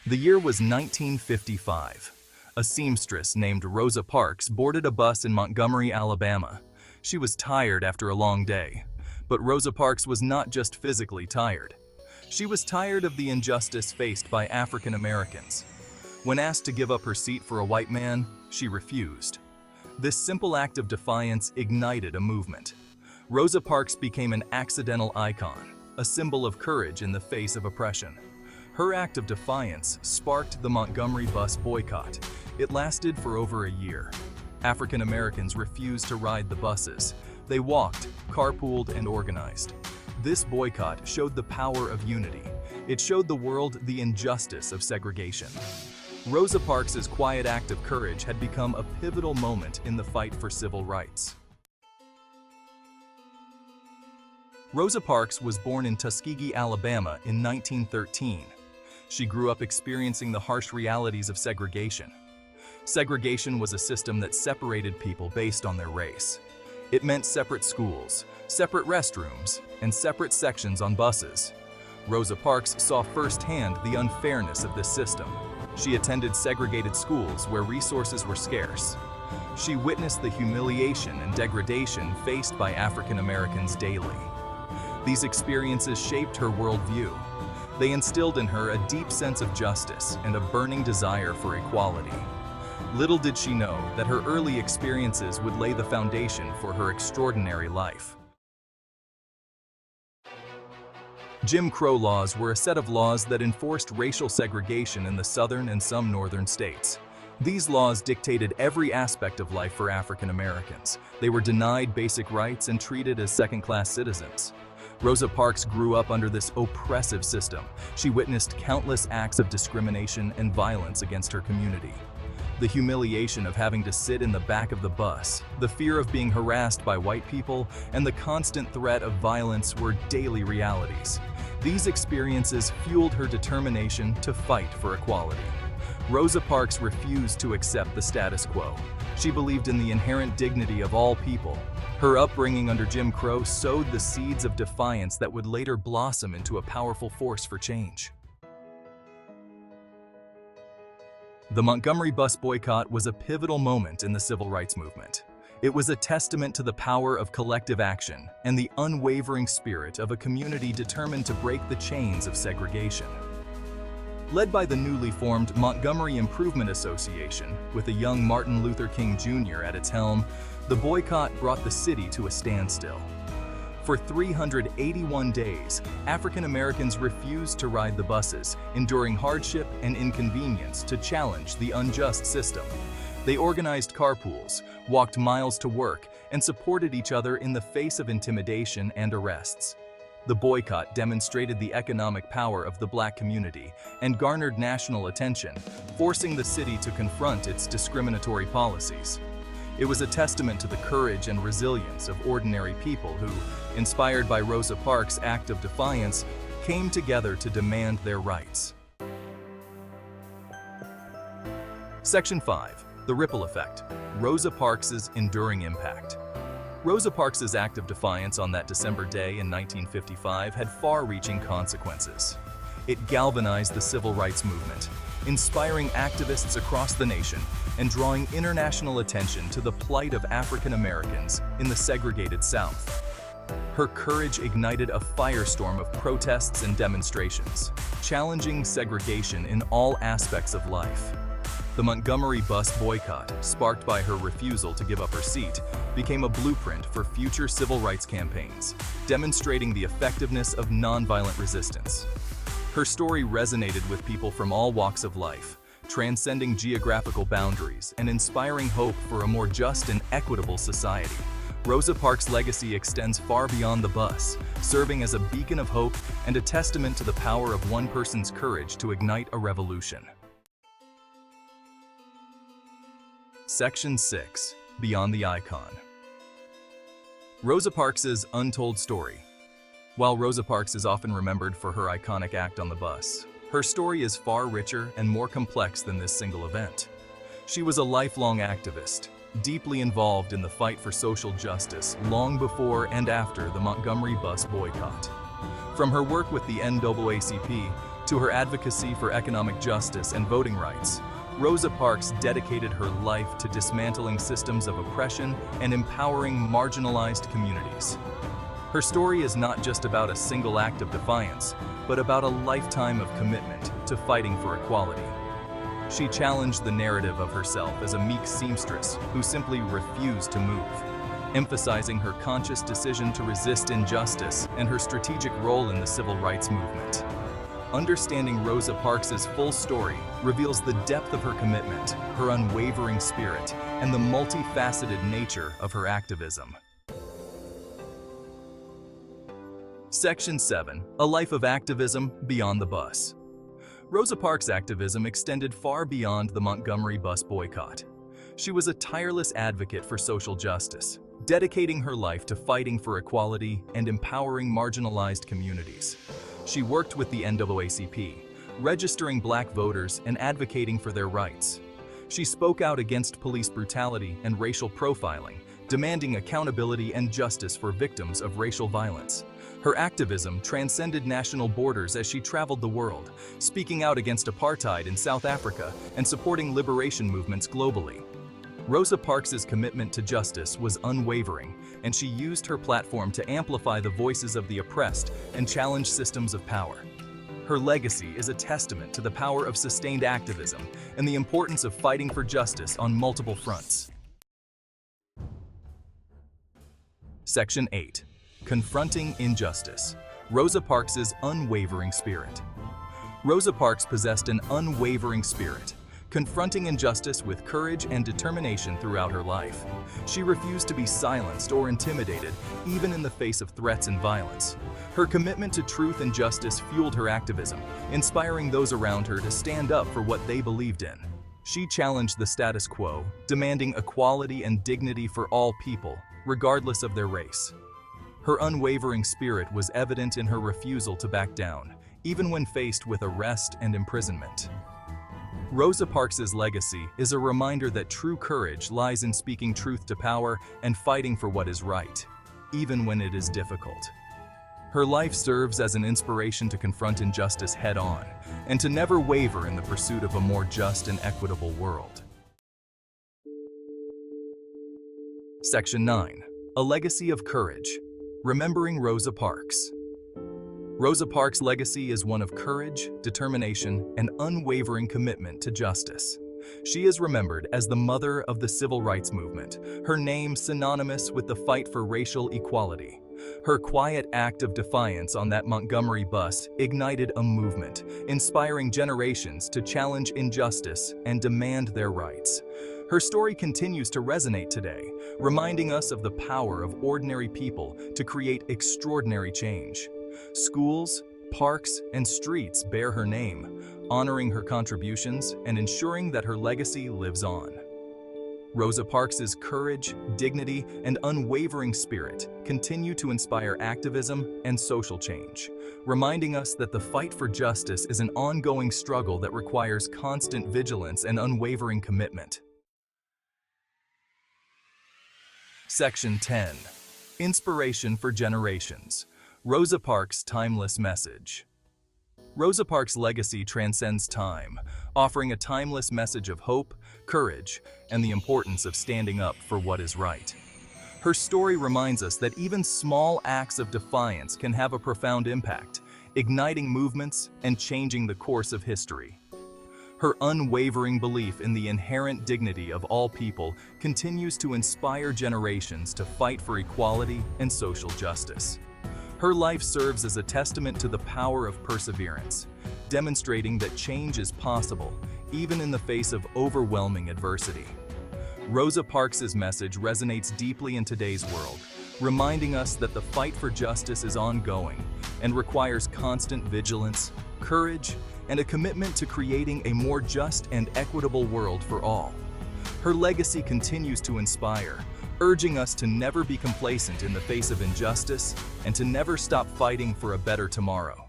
The year was 1955. A seamstress named Rosa Parks boarded a bus in Montgomery, Alabama. She was tired after a long day. But Rosa Parks was not just physically tired. She was tired of the injustice faced by African Americans. When asked to give up her seat for a white man, she refused. This simple act of defiance ignited a movement. Rosa Parks became an accidental icon, a symbol of courage in the face of oppression. Her act of defiance sparked the Montgomery bus boycott. It lasted for over a year. African Americans refused to ride the buses. They walked, carpooled, and organized. This boycott showed the power of unity. It showed the world the injustice of segregation. Rosa Parks' quiet act of courage had become a pivotal moment in the fight for civil rights. Rosa Parks was born in Tuskegee, Alabama in 1913. She grew up experiencing the harsh realities of segregation. Segregation was a system that separated people based on their race. It meant separate schools, separate restrooms, and separate sections on buses. Rosa Parks saw firsthand the unfairness of this system. She attended segregated schools where resources were scarce. She witnessed the humiliation and degradation faced by African Americans daily. These experiences shaped her worldview. They instilled in her a deep sense of justice and a burning desire for equality. Little did she know that her early experiences would lay the foundation for her extraordinary life. Jim Crow laws were a set of laws that enforced racial segregation in the southern and some northern states. These laws dictated every aspect of life for African Americans. They were denied basic rights and treated as second-class citizens. Rosa Parks grew up under this oppressive system. She witnessed countless acts of discrimination and violence against her community. The humiliation of having to sit in the back of the bus, the fear of being harassed by white people, and the constant threat of violence were daily realities. These experiences fueled her determination to fight for equality. Rosa Parks refused to accept the status quo. She believed in the inherent dignity of all people. Her upbringing under Jim Crow sowed the seeds of defiance that would later blossom into a powerful force for change. The Montgomery bus boycott was a pivotal moment in the civil rights movement. It was a testament to the power of collective action and the unwavering spirit of a community determined to break the chains of segregation. Led by the newly formed Montgomery Improvement Association, with a young Martin Luther King Jr. at its helm, the boycott brought the city to a standstill. For 381 days, African Americans refused to ride the buses, enduring hardship and inconvenience to challenge the unjust system. They organized carpools, walked miles to work, and supported each other in the face of intimidation and arrests. The boycott demonstrated the economic power of the Black community and garnered national attention, forcing the city to confront its discriminatory policies. It was a testament to the courage and resilience of ordinary people who, inspired by Rosa Parks' act of defiance, came together to demand their rights. Section 5. The Ripple Effect. Rosa Parks' Enduring Impact. Rosa Parks' act of defiance on that December day in 1955 had far-reaching consequences. It galvanized the civil rights movement, inspiring activists across the nation and drawing international attention to the plight of African Americans in the segregated South. Her courage ignited a firestorm of protests and demonstrations, challenging segregation in all aspects of life. The Montgomery bus boycott, sparked by her refusal to give up her seat, became a blueprint for future civil rights campaigns, demonstrating the effectiveness of nonviolent resistance. Her story resonated with people from all walks of life, transcending geographical boundaries and inspiring hope for a more just and equitable society. Rosa Parks' legacy extends far beyond the bus, serving as a beacon of hope and a testament to the power of one person's courage to ignite a revolution. Section 6. Beyond the Icon. Rosa Parks' Untold Story. While Rosa Parks is often remembered for her iconic act on the bus, her story is far richer and more complex than this single event. She was a lifelong activist, deeply involved in the fight for social justice long before and after the Montgomery bus boycott. From her work with the NAACP To her advocacy for economic justice and voting rights, Rosa Parks dedicated her life to dismantling systems of oppression and empowering marginalized communities. Her story is not just about a single act of defiance, but about a lifetime of commitment to fighting for equality. She challenged the narrative of herself as a meek seamstress who simply refused to move, emphasizing her conscious decision to resist injustice and her strategic role in the civil rights movement. Understanding Rosa Parks' full story reveals the depth of her commitment, her unwavering spirit, and the multifaceted nature of her activism. Section 7. A Life of Activism Beyond the Bus. Rosa Parks' activism extended far beyond the Montgomery bus boycott. She was a tireless advocate for social justice, dedicating her life to fighting for equality and empowering marginalized communities. She worked with the NAACP, registering Black voters and advocating for their rights. She spoke out against police brutality and racial profiling, demanding accountability and justice for victims of racial violence. Her activism transcended national borders as she traveled the world, speaking out against apartheid in South Africa and supporting liberation movements globally. Rosa Parks' commitment to justice was unwavering, and she used her platform to amplify the voices of the oppressed and challenge systems of power. Her legacy is a testament to the power of sustained activism and the importance of fighting for justice on multiple fronts. Section 8. Confronting Injustice. Rosa Parks' Unwavering Spirit. Rosa Parks possessed an unwavering spirit, confronting injustice with courage and determination throughout her life. She refused to be silenced or intimidated, even in the face of threats and violence. Her commitment to truth and justice fueled her activism, inspiring those around her to stand up for what they believed in. She challenged the status quo, demanding equality and dignity for all people, regardless of their race. Her unwavering spirit was evident in her refusal to back down, even when faced with arrest and imprisonment. Rosa Parks' legacy is a reminder that true courage lies in speaking truth to power and fighting for what is right, even when it is difficult. Her life serves as an inspiration to confront injustice head-on and to never waver in the pursuit of a more just and equitable world. Section 9. A Legacy of Courage. Remembering Rosa Parks. Rosa Parks' legacy is one of courage, determination, and unwavering commitment to justice. She is remembered as the mother of the civil rights movement, her name synonymous with the fight for racial equality. Her quiet act of defiance on that Montgomery bus ignited a movement, inspiring generations to challenge injustice and demand their rights. Her story continues to resonate today, reminding us of the power of ordinary people to create extraordinary change. Schools, parks, and streets bear her name, honoring her contributions and ensuring that her legacy lives on. Rosa Parks' courage, dignity, and unwavering spirit continue to inspire activism and social change, reminding us that the fight for justice is an ongoing struggle that requires constant vigilance and unwavering commitment. Section 10. Inspiration for Generations. Rosa Parks' Timeless Message. Rosa Parks' legacy transcends time, offering a timeless message of hope, courage, and the importance of standing up for what is right. Her story reminds us that even small acts of defiance can have a profound impact, igniting movements and changing the course of history. Her unwavering belief in the inherent dignity of all people continues to inspire generations to fight for equality and social justice. Her life serves as a testament to the power of perseverance, demonstrating that change is possible, even in the face of overwhelming adversity. Rosa Parks' message resonates deeply in today's world, reminding us that the fight for justice is ongoing and requires constant vigilance, courage, and a commitment to creating a more just and equitable world for all. Her legacy continues to inspire, urging us to never be complacent in the face of injustice and to never stop fighting for a better tomorrow.